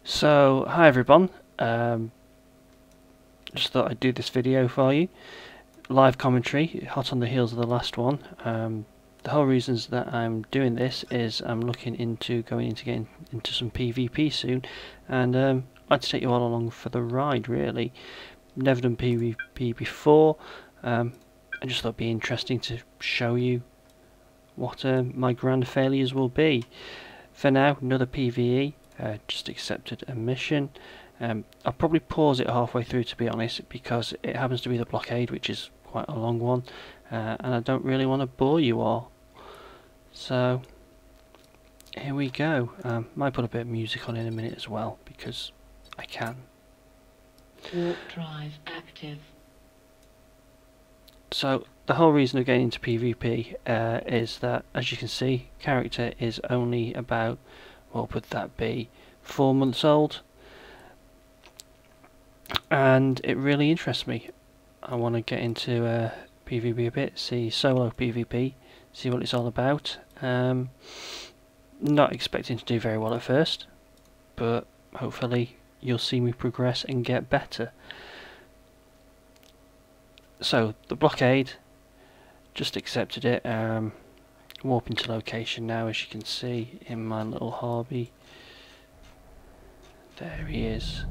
So, hi everyone, just thought I'd do this video for you. Live commentary, hot on the heels of the last one. The whole reasons that I'm doing this is I'm looking into getting into some PvP soon, and I'd like to take you all along for the ride really. Never done PvP before, I just thought it'd be interesting to show you what my grand failures will be. For now, another PvE. Just accepted a mission. I'll probably pause it halfway through, to be honest, because it happens to be the blockade, which is quite a long one, and I don't really want to bore you all. So here we go. Might put a bit of music on in a minute as well, because I can. Warp drive active. So the whole reason of getting into PvP is that, as you can see, character is only about, what would that be, 4 months old, and it really interests me. I want to get into PvP a bit, see solo PvP, see what it's all about. Not expecting to do very well at first, but hopefully you'll see me progress and get better. So the blockade, just accepted it. Warping to location now, as you can see in my little hobby. There he is.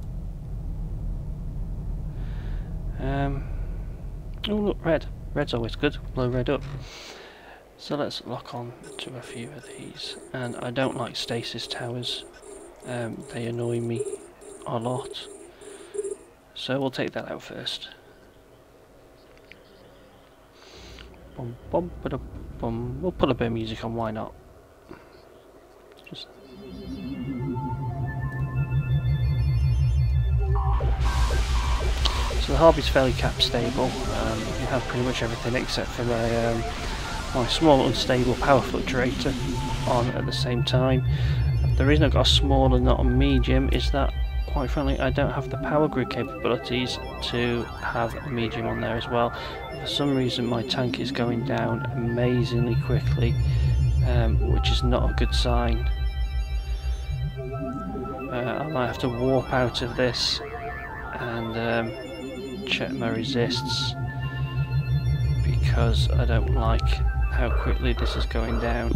Oh look, red. Red's always good. Blow red up. So let's lock on to a few of these. And I don't like stasis towers. They annoy me a lot. So we'll take that out first. Bum, bum, ba-da, bum. We'll put a bit of music on, why not? Just so the hobby's fairly cap stable. You have pretty much everything except for my small unstable power fluctuator on at the same time. The reason I've got a small and not a medium is that, quite frankly, I don't have the power grid capabilities to have a medium on there as well. For some reason my tank is going down amazingly quickly, which is not a good sign. I might have to warp out of this and check my resists, because I don't like how quickly this is going down.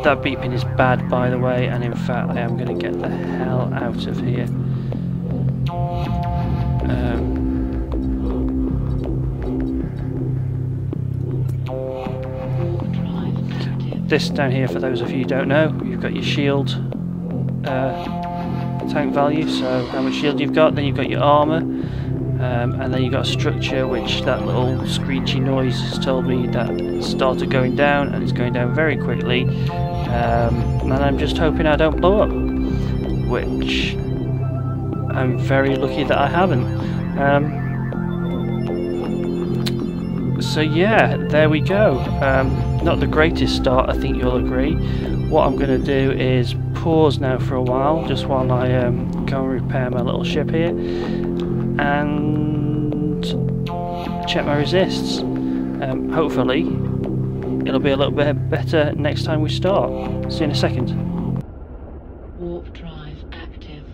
That beeping is bad, by the way, and in fact I am going to get the hell out of here. This down here, for those of you who don't know, you've got your shield tank value, so how much shield you've got, then you've got your armour, and then you've got a structure, which that little screechy noise has told me that it started going down, and it's going down very quickly, and I'm just hoping I don't blow up, which I'm very lucky that I haven't. So yeah, there we go. Not the greatest start, I think you'll agree. What I'm going to do is pause now for a while, just while I go and repair my little ship here, and check my resists. Hopefully it'll be a little bit better next time we start. See you in a second. Warp drive active.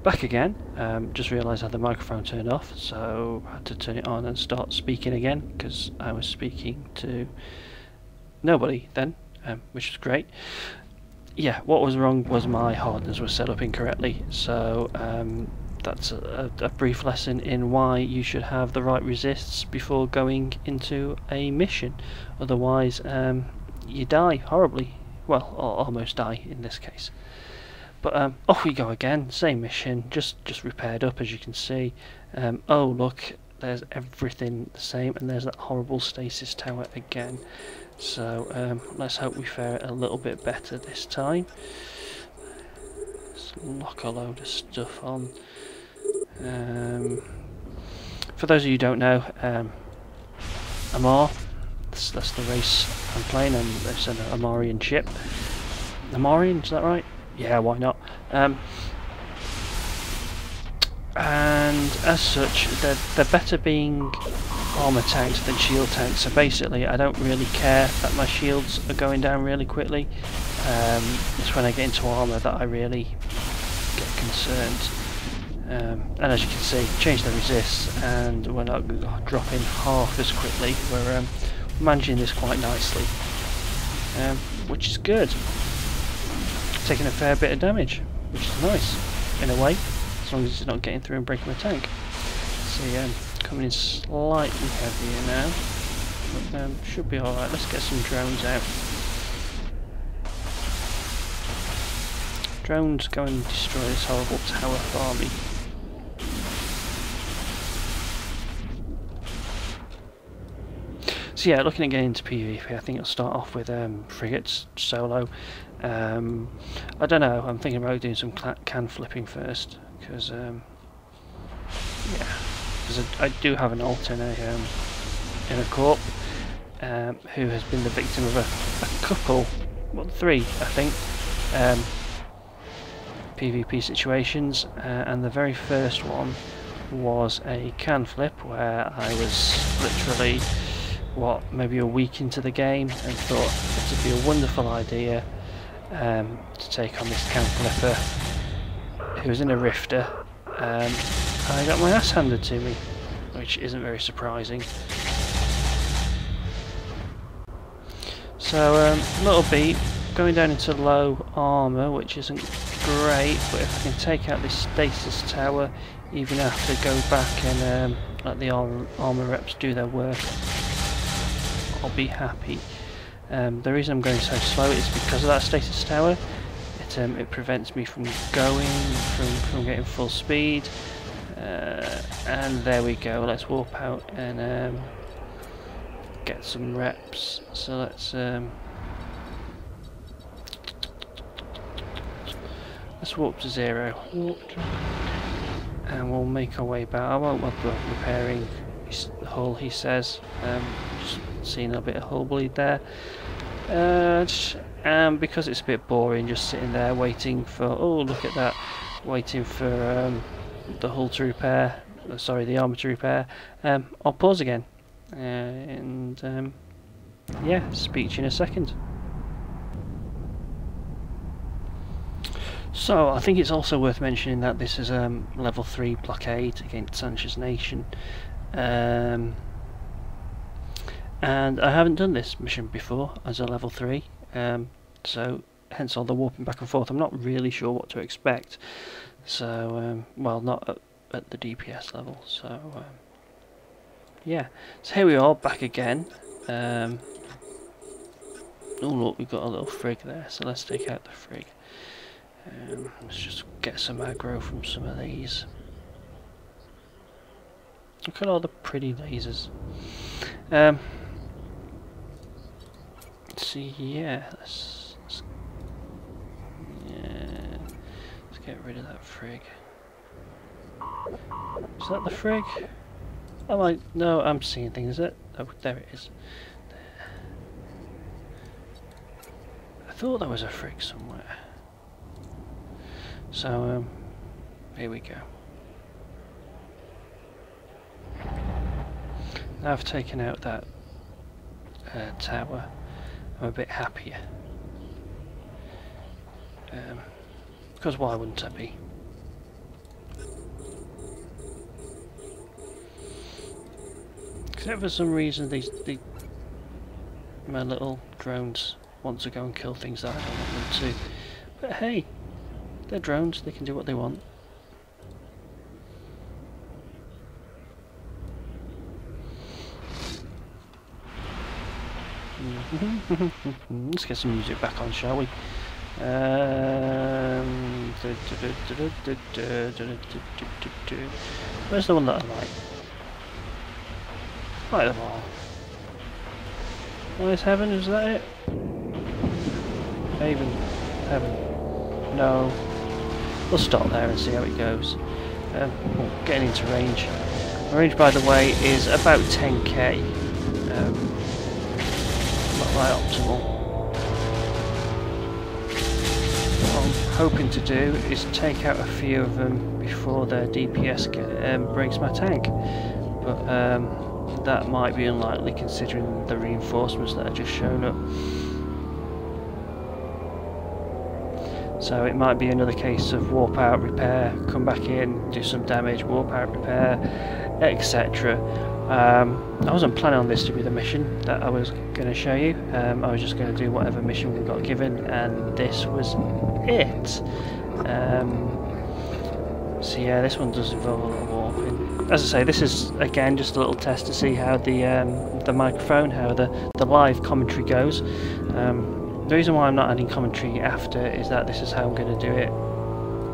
Back again. Just realised I had the microphone turned off, so I had to turn it on and start speaking again, because I was speaking to nobody then, which was great. Yeah, what was wrong was my hardeners were set up incorrectly, so that's a brief lesson in why you should have the right resists before going into a mission. Otherwise you die horribly, well, or almost die in this case. But off we go again, same mission, just repaired up, as you can see. Oh look, there's everything the same, and there's that horrible stasis tower again. So let's hope we fare a little bit better this time. Let's lock a load of stuff on. For those of you who don't know, Amar, that's the race I'm playing, and it's an Amarian ship. Amarian, is that right? Yeah, why not? And and as such they're better being armour tanks than shield tanks. So basically I don't really care that my shields are going down really quickly. It's when I get into armour that I really get concerned. And as you can see, change the resists and we're not dropping half as quickly. We're managing this quite nicely, which is good. Taking a fair bit of damage, which is nice in a way, as long as it's not getting through and breaking my tank. See, coming in slightly heavier now, but should be alright. Let's get some drones out. Drones go and destroy this horrible tower for me. So yeah, looking at getting into PvP, I think I'll start off with frigates solo. I don't know, I'm thinking about doing some can flipping first, because I do have an alt in a corp who has been the victim of a couple, well, 3 I think, PvP situations, and the very first one was a can flip where I was literally maybe a week into the game and thought it would be a wonderful idea to take on this can flipper who was in a rifter. I got my ass handed to me, which isn't very surprising. So little beat, going down into low armour, which isn't great, but if I can take out this stasis tower, even have to go back and let the armour reps do their work, I'll be happy. The reason I'm going so slow is because of that stasis tower. It prevents me from getting full speed. And there we go. Let's warp out and get some reps. So let's warp to 0. And we'll make our way back. I won't bother repairing the hull, he says. Just seeing a bit of hull bleed there. Because it's a bit boring just sitting there waiting for, oh look at that, waiting for the hull to repair, sorry, the armour to repair, I'll pause again and yeah, speak to you in a second. So I think it's also worth mentioning that this is level 3 blockade against Sanchez Nation, and I haven't done this mission before as a level 3, so hence all the warping back and forth. I'm not really sure what to expect, so well, not at the DPS level, so yeah. So here we are back again. Oh look, we've got a little frig there, so let's take out the frig. Let's just get some aggro from some of these. Look at all the pretty lasers. See, yeah, let's get rid of that frig. Is that the frig? Oh, no, I'm seeing things. Oh, there it is. There. I thought there was a frig somewhere. So, here we go. Now I've taken out that tower, I'm a bit happier. Because why wouldn't I be? Except for some reason my little drones want to go and kill things that I don't want them to. But hey, they're drones, they can do what they want. Let's get some music back on, shall we? Where's the one that I like? I like them all. Nice Heaven, is that it? Haven. Heaven. No. We'll stop there and see how it goes. Getting into range. My range, by the way, is about 10k. Not my optimal. What I'm hoping to do is take out a few of them before their DPS breaks my tank. But that might be unlikely considering the reinforcements that have just shown up. So it might be another case of warp out, repair, come back in, do some damage, warp out, repair, etc. I wasn't planning on this to be the mission that I was going to show you. I was just going to do whatever mission we got given, and this was it. So yeah, this one does involve a lot of warping. As I say, this is again just a little test to see how the microphone, how the live commentary goes. The reason why I'm not adding commentary after is that this is how I'm going to do it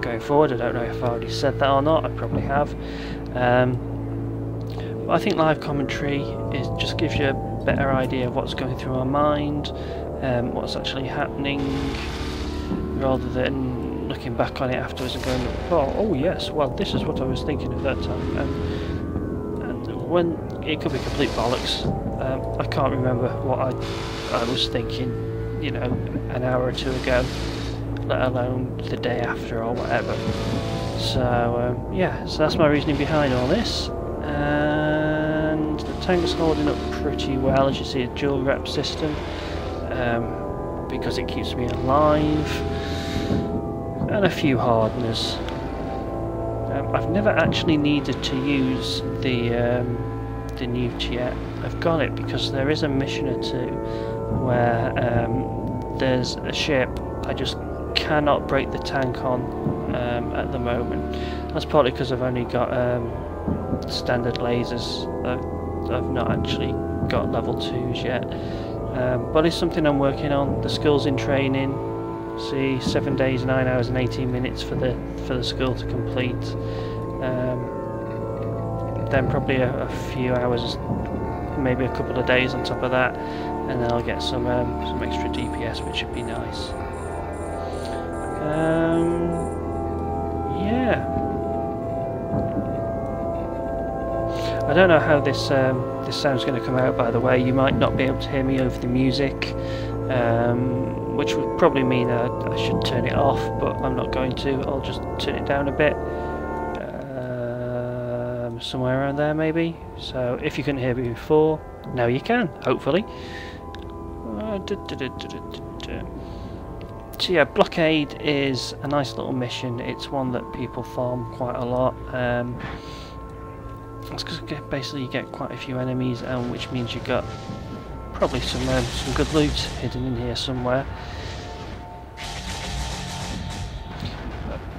going forward. I don't know if I already said that or not. I probably have. But I think live commentary just gives you a better idea of what's going through our mind, what's actually happening, rather than looking back on it afterwards and going, oh yes, well this is what I was thinking at that time. And when it could be complete bollocks. I can't remember what I was thinking, you know, an hour or two ago, let alone the day after or whatever. So yeah, so that's my reasoning behind all this. And the tank's holding up pretty well, as you see, a dual rep system, because it keeps me alive, and a few hardeners. I've never actually needed to use the newt yet. I've got it because there is a mission or two where there's a ship I just cannot break the tank on at the moment. That's partly because I've only got standard lasers. I've not actually got level 2s yet, but it's something I'm working on. The skill's in training. See, 7 days, 9 hours and 18 minutes for the skill to complete. Then probably a few hours, maybe a couple of days on top of that, and then I'll get some extra DPS, which should be nice. Yeah. I don't know how this sound's going to come out, by the way. You might not be able to hear me over the music, which would probably mean I should turn it off, but I'm not going to. I'll just turn it down a bit, somewhere around there maybe. So if you couldn't hear me before, now you can, hopefully. So yeah, Blockade is a nice little mission. It's one that people farm quite a lot. It's because basically you get quite a few enemies, which means you got probably some good loot hidden in here somewhere.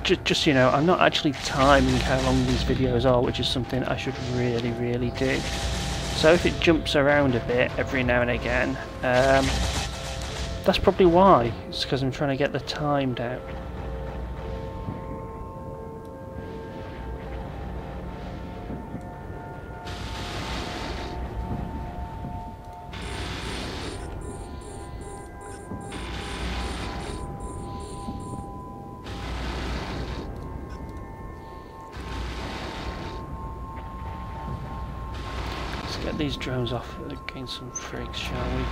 Just so you know, I'm not actually timing how long these videos are, which is something I should really do. So if it jumps around a bit every now and again, that's probably why. It's because I'm trying to get the time down. Get these drones off against some frigs, shall we?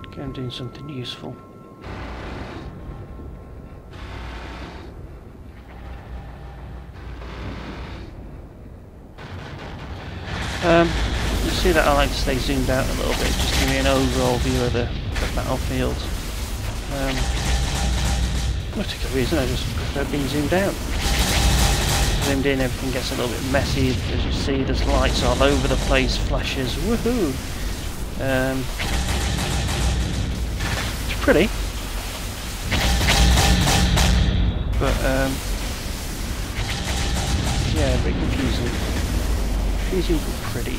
Get them doing something useful. You see that I like to stay zoomed out a little bit, just give me an overall view of the battlefield. No particular reason, I just prefer being zoomed out. Zoomed in, everything gets a little bit messy. As you see, there's lights all over the place, flashes, woohoo! It's pretty, but yeah, a bit confusing. Confusing but pretty.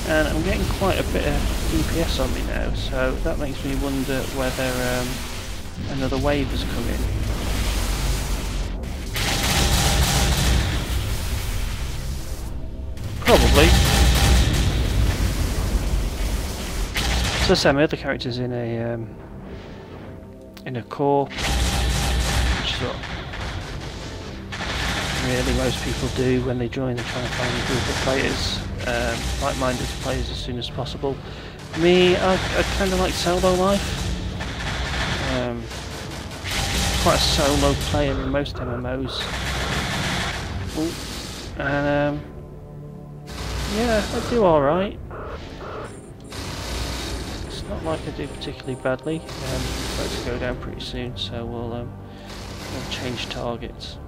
And I'm getting quite a bit of DPS on me now, so that makes me wonder whether another wave has come in. Probably. So Sam, my other character's in a core, which is what really most people do when they join. They try and find a group of players, like-minded players, as soon as possible. Me, I kind of like solo life. quite a solo player in most MMOs. Ooh. And yeah, I do alright. It's not like I do particularly badly. I'm about to go down pretty soon, so we'll change targets.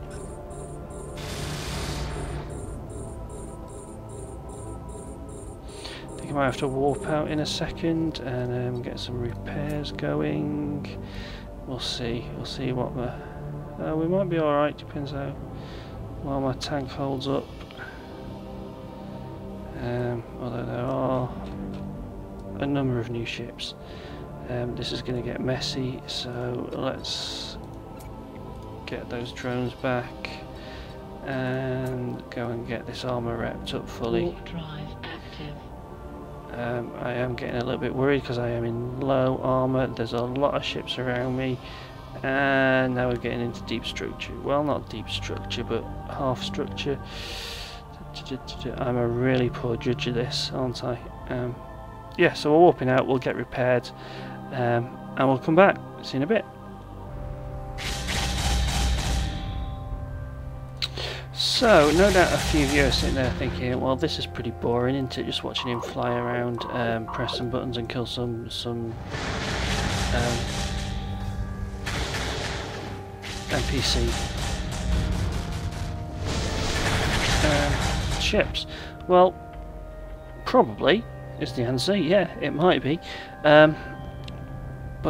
I think I might have to warp out in a second and get some repairs going. We'll see. We'll see what the... we might be alright, depends how well my tank holds up. Although there are a number of new ships. This is going to get messy, so let's get those drones back and go and get this armour wrapped up fully. Warp drive active. I am getting a little bit worried because I am in low armour. There's a lot of ships around me, and now we're getting into deep structure. Well, not deep structure, but half structure. I'm a really poor judge of this, aren't I? Yeah, so we're warping out, we'll get repaired, and we'll come back. See you in a bit. So, no doubt a few of you are sitting there thinking, well, this is pretty boring, isn't it? Just watching him fly around, press some buttons and kill some NPC ships. Well, probably is the answer. Yeah, it might be, but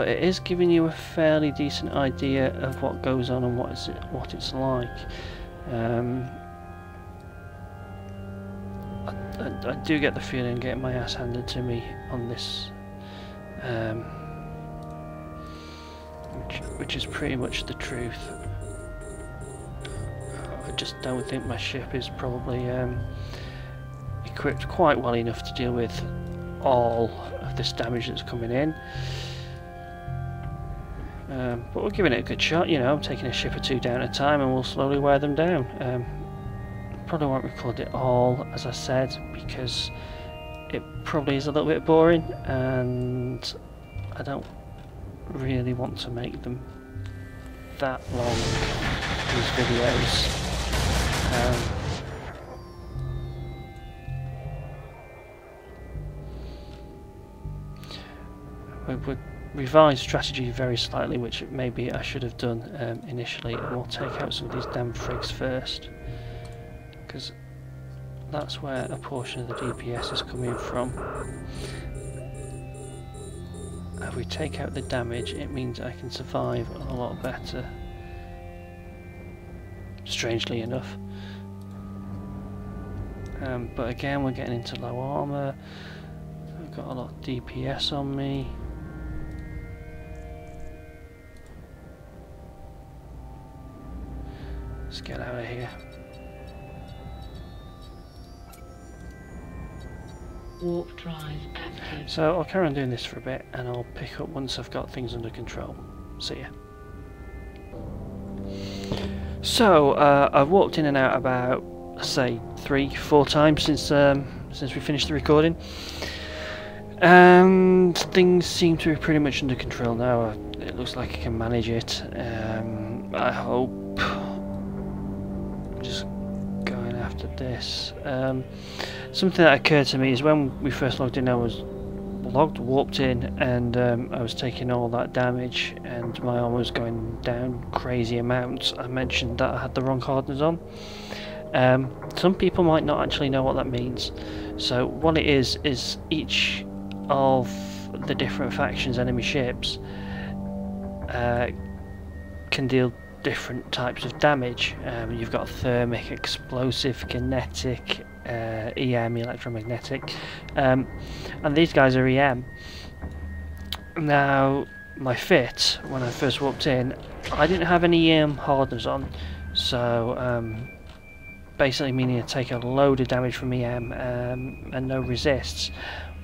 it is giving you a fairly decent idea of what goes on and what it's like. I do get the feeling getting my ass handed to me on this, which is pretty much the truth. I just don't think my ship is probably equipped quite well enough to deal with all of this damage that's coming in. But we're giving it a good shot, you know. I'm taking a ship or two down at a time and we'll slowly wear them down. Probably won't record it all, as I said, because it probably is a little bit boring and I don't really want to make them that long, these videos. We revised strategy very slightly, which maybe I should have done initially, and we'll take out some of these damn frigs first, because that's where a portion of the DPS is coming from. If we take out the damage, it means I can survive a lot better, strangely enough. But again, we're getting into low armour. I've got a lot of DPS on me. Let's get out of here. Warp drive active. So I'll carry on doing this for a bit and I'll pick up once I've got things under control. See ya. So I've walked in and out about, say, 3-4 times since we finished the recording, and things seem to be pretty much under control now. It looks like I can manage it. I hope. Just going after this. Something that occurred to me is when we first logged in, I was warped in, and I was taking all that damage and my armor was going down crazy amounts. I mentioned that I had the wrong hardness on. Some people might not actually know what that means. So what it is each of the different factions' enemy ships can deal different types of damage. You've got thermic, explosive, kinetic, EM, electromagnetic, and these guys are EM. Now, my fit, when I first walked in, I didn't have any EM hardness on, so basically meaning I take a load of damage from EM and no resists.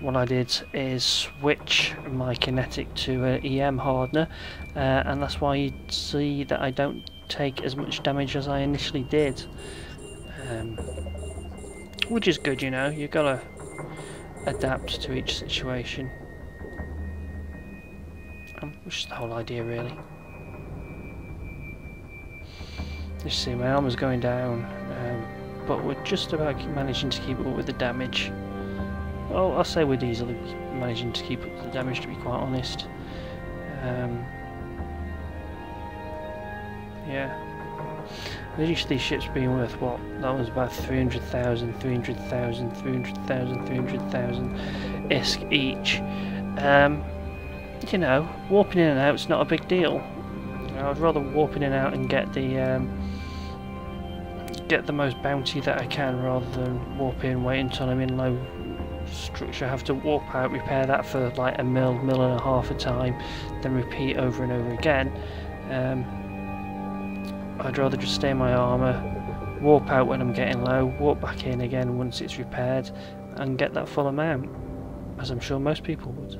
What I did is switch my kinetic to an EM hardener, and that's why you see that I don't take as much damage as I initially did, which is good, you know. You've got to adapt to each situation, which is the whole idea, really. You see, my armor's going down, but we're just about managing to keep up with the damage. Well, I'll say we're easily managing to keep up with the damage, to be quite honest. Yeah. Each of these ships being worth what? That was about 300,000, 300,000, 300,000, 300,000 ISK each. You know, warping in and out's not a big deal. You know, I'd rather warp in and out and get the most bounty that I can, rather than warp in, wait until I'm in low structure, have to warp out, repair that for like a mil and a half a time, then repeat over and over again. I'd rather just stay in my armour, warp out when I'm getting low, warp back in again once it's repaired, and get that full amount, as I'm sure most people would.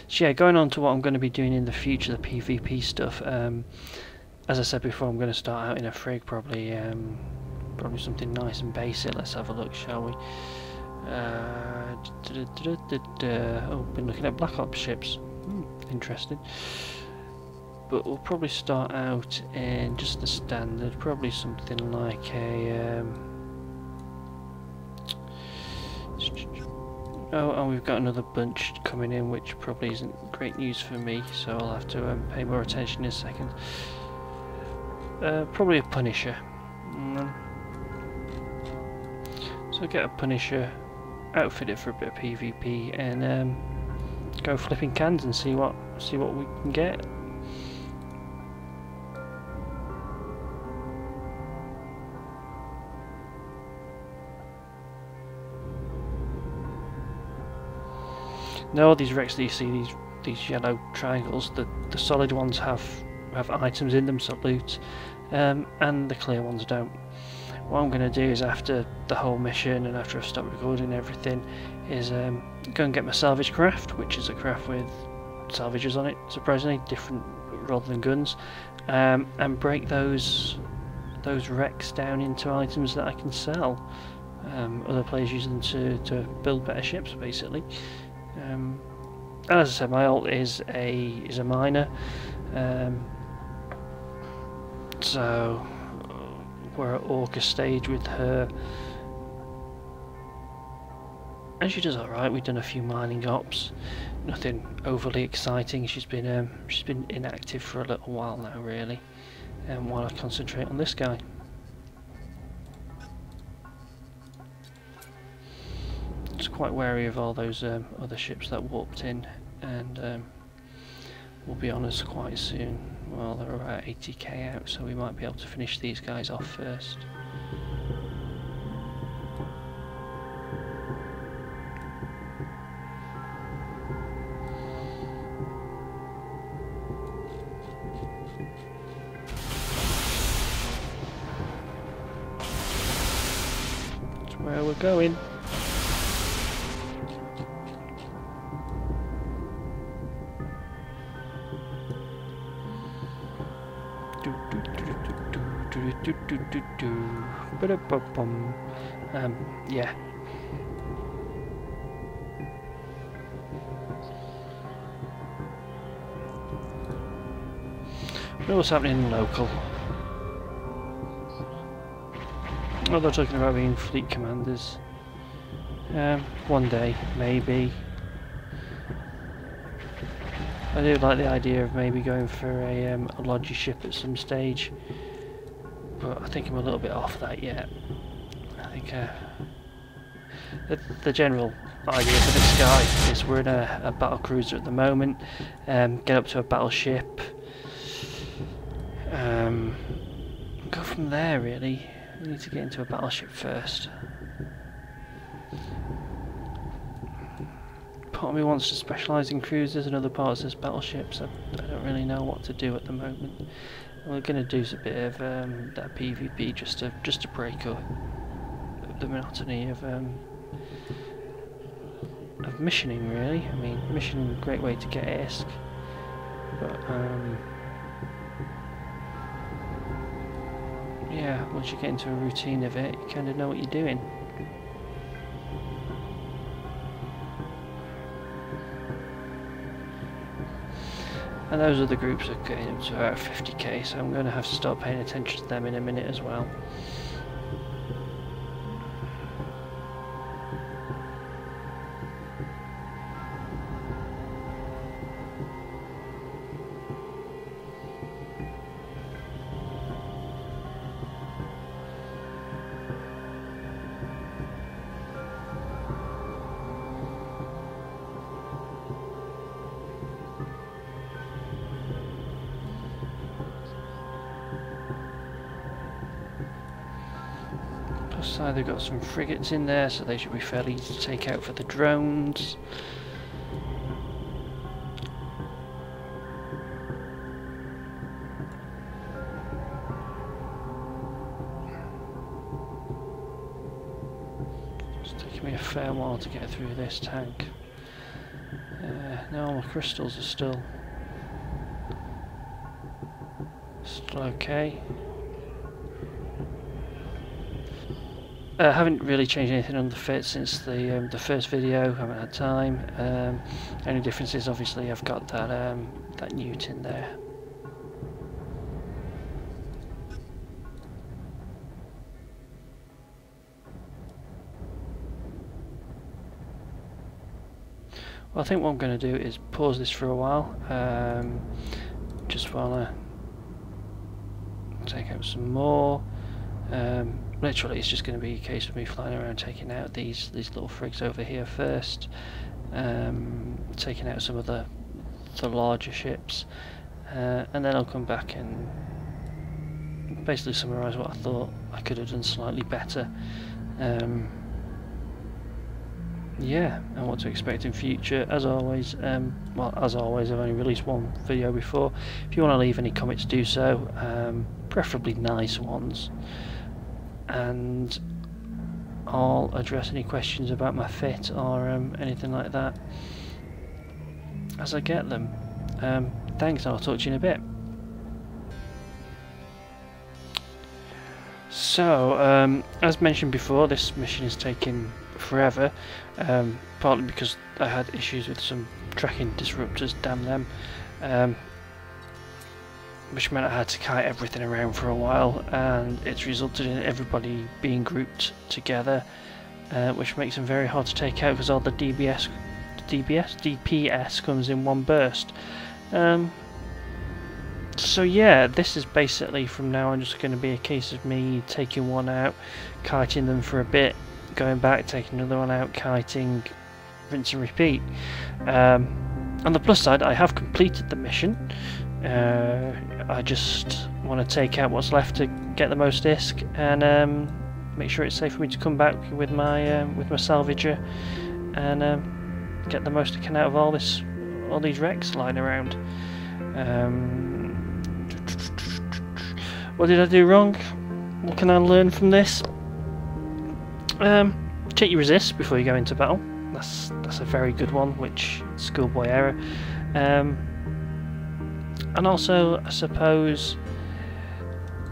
So yeah, going on to what I'm going to be doing in the future, the PvP stuff. As I said before, I'm going to start out in a frig, probably something nice and basic. Let's have a look, shall we? Oh, been looking at Black Ops ships. Interesting. But we'll probably start out in just the standard, probably something like a. Oh, and we've got another bunch coming in, which probably isn't great news for me, so I'll have to pay more attention in a second. Probably a Punisher. So get a Punisher, outfit it for a bit of PvP, and go flipping cans and see what we can get. Now all these wrecks that you see, these yellow triangles, the solid ones have items in them, so loot, and the clear ones don't. What I'm going to do is, after the whole mission and after I've stopped recording everything, is go and get my salvage craft, which is a craft with salvages on it, surprisingly different rather than guns, and break those wrecks down into items that I can sell. Other players use them to build better ships, basically. And as I said, my ult is a miner, so we're at Orca stage with her, and she does alright. We've done a few mining ops, nothing overly exciting. She's been inactive for a little while now, really, and while I concentrate on this guy. Just quite wary of all those other ships that warped in, and we'll be on us quite soon. Well, they're about 80k out, so we might be able to finish these guys off first. That's where we're going. Yeah. What's happening in local? Oh, they're talking about being fleet commanders. One day, maybe. I do like the idea of maybe going for a Logi ship at some stage, but I think I'm a little bit off that yet. I think the general idea for this guy is we're in a battle cruiser at the moment, get up to a battleship, go from there really. We need to get into a battleship first. Part of me wants to specialise in cruisers and other parts as battleships. I don't really know what to do at the moment. We're going to do a bit of that PvP just to break up the monotony of missioning, really. I mean, missioning is a great way to get ISK, but yeah, once you get into a routine of it, you kind of know what you're doing. And those other groups are getting up to about 50k, so I'm going to have to start paying attention to them in a minute as well. So they've got some frigates in there, so they should be fairly easy to take out for the drones. It's taking me a fair while to get through this tank. No, my crystals are still okay. I haven't really changed anything on the fit since the first video. Haven't had time. Only difference is obviously I've got that newt in there. Well, I think what I'm going to do is pause this for a while, just while I take out some more. Literally it's just going to be a case of me flying around taking out these little frigs over here first, taking out some of the larger ships, and then I'll come back and basically summarise what I thought I could have done slightly better, yeah, and what to expect in future. As always, well, as always, I've only released one video before. If you want to leave any comments, do so, preferably nice ones, and I'll address any questions about my fit or anything like that as I get them. Thanks, and I'll talk to you in a bit. So, as mentioned before, this mission is taking forever, partly because I had issues with some tracking disruptors, damn them, which meant I had to kite everything around for a while, and it's resulted in everybody being grouped together, which makes them very hard to take out because all the DPS comes in one burst. So yeah, this is basically from now on just going to be a case of me taking one out, kiting them for a bit, going back, taking another one out, kiting, rinse and repeat. On the plus side, I have completed the mission. I just want to take out what's left to get the most disc and make sure it's safe for me to come back with my salvager and get the most I can out of all these wrecks lying around. What did I do wrong? What can I learn from this? Check your resists before you go into battle. That's a very good one, which schoolboy error. And also, I suppose,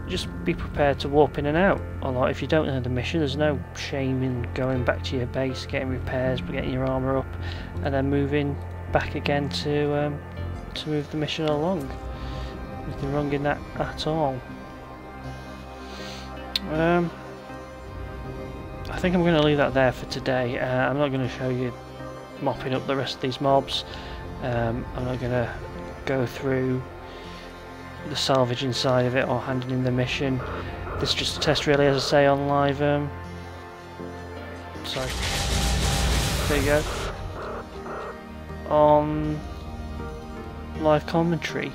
just be prepared to warp in and out a lot. If you don't know the mission, there's no shame in going back to your base, getting repairs, getting your armour up, and then moving back again to move the mission along. Nothing wrong in that at all. I think I'm going to leave that there for today. I'm not going to show you mopping up the rest of these mobs. I'm not going to go through the salvaging side of it or handing in the mission. This is just a test really, as I say, on live sorry, there you go, on live commentary.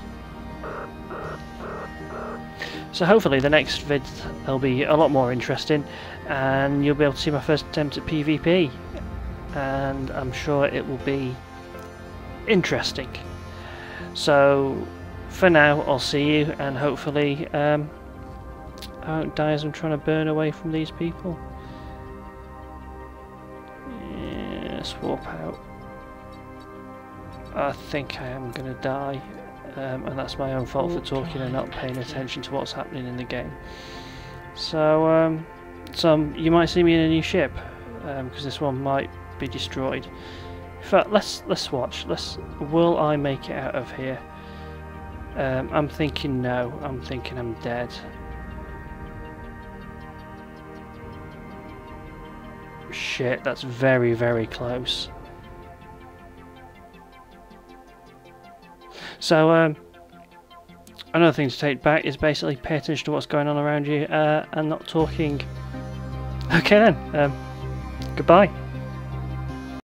So hopefully the next vid will be a lot more interesting and you'll be able to see my first attempt at PvP, and I'm sure it will be interesting. So for now, I'll see you, and hopefully I won't die as I'm trying to burn away from these people. Yeah, swap out. I think I am going to die, and that's my own fault for talking and not paying attention to what's happening in the game. So, you might see me in a new ship, because this one might be destroyed. In fact, let's watch. Will I make it out of here? I'm thinking no. I'm thinking I'm dead. Shit, that's very, very close. So, another thing to take back is basically pay attention to what's going on around you and not talking. Okay then, goodbye.